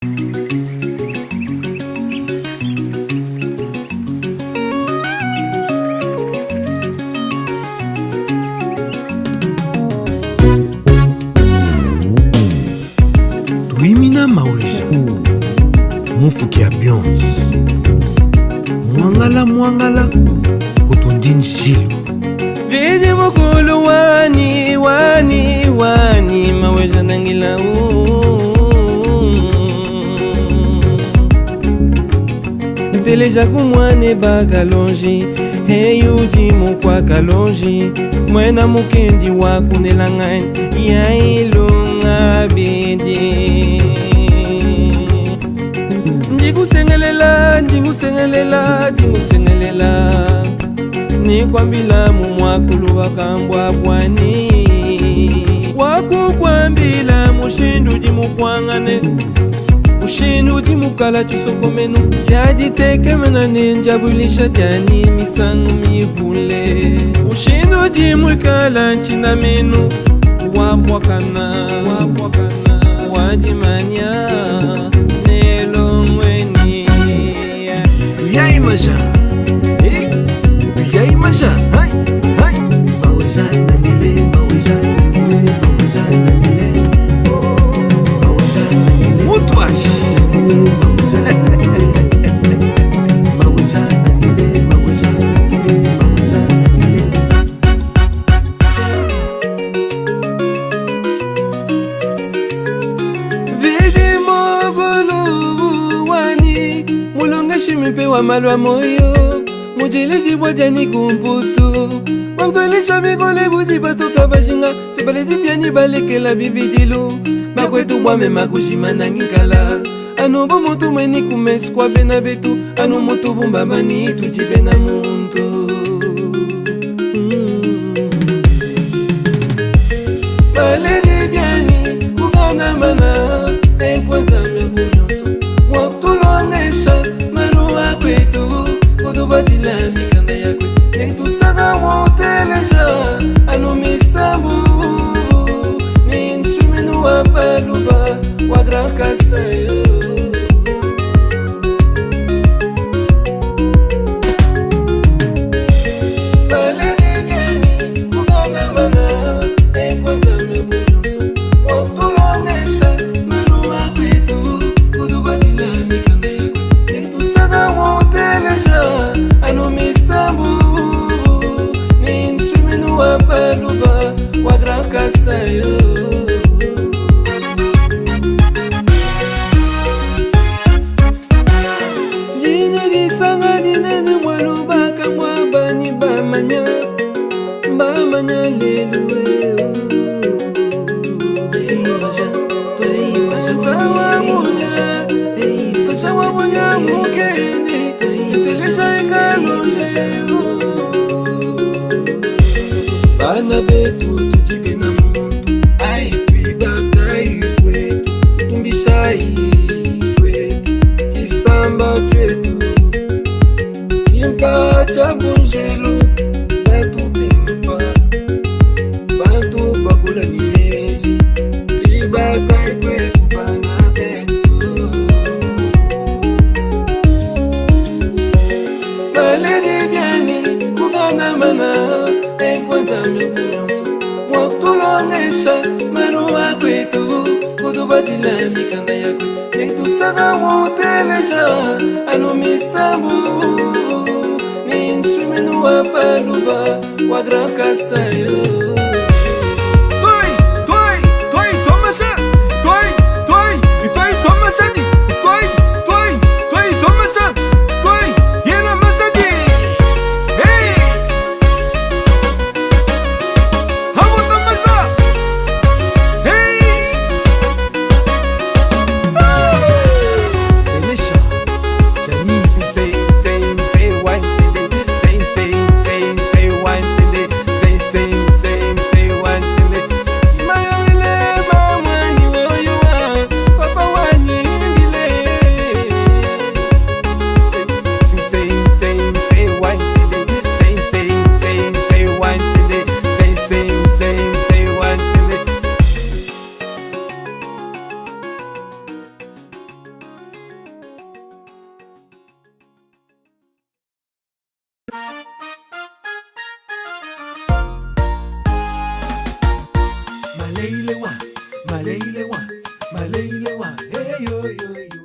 Tuimina maweja mufuki ya Beyonce mwangala kutundini shilo viji mukulu wani maweja nangila teleja kumwane bakalonji heyuji mukwa kalonji mwena mukendi wakunelangani ya ilunga bidi ndikusengelela nikwambila mumwakulu wakambwa bwani wakukwambila mushindu jimukwangane mushindu jimukala chisokomenu jaditekemena nenjabulisha jani misangu mivule mushindu jimukala nchina menu wabwakana wajimanya nelongweni yaimaja hai maweja nangile mutwashi mipewa malwa moyo mujiliji bwajani kumputu wakdolisha mikole budi batoka bashinga sebaledi byani balekela bibidilu bakwetu bwame makushima nangikala anu bomotu mweni kumeskwa bena betu anu motu bumbamani tujibe na muntu baledi byani kugana mana enkwanza mekunyoso waktulongesha batila mikanda yakwe nentusaka woteleja anu misabu ninsumenu wa paluba wa gran kasayo balenibyani kukangamana enkwanza mekunyoso waktulongesha manu wakwetu kudu batila mikanda yakwe nentusaka woteleja anu misambu ninsumenu wa paluba wa gran kasayo jini disanga dineni mwalubaka mwabani bamanya lelue sawa munya mukeni telesha ikalonje bana betu tujibe na muntu aikwibata ikwetu tutumbisha ikwetu kisamba chetu impa cha bunjelu batu pimpa bantu bakula nimeji kwibata ikwetu bana betu baledi byani kugana mana enkwanza mekunyoso mwakutulongesha manu wakwetu kutubatila mikanda yakwe nentusaka woteleja anu misabu ninsumenu wa paluba wa gran kasayo Maleile wa, maleile wa, maleile wa, hey yo yo yo.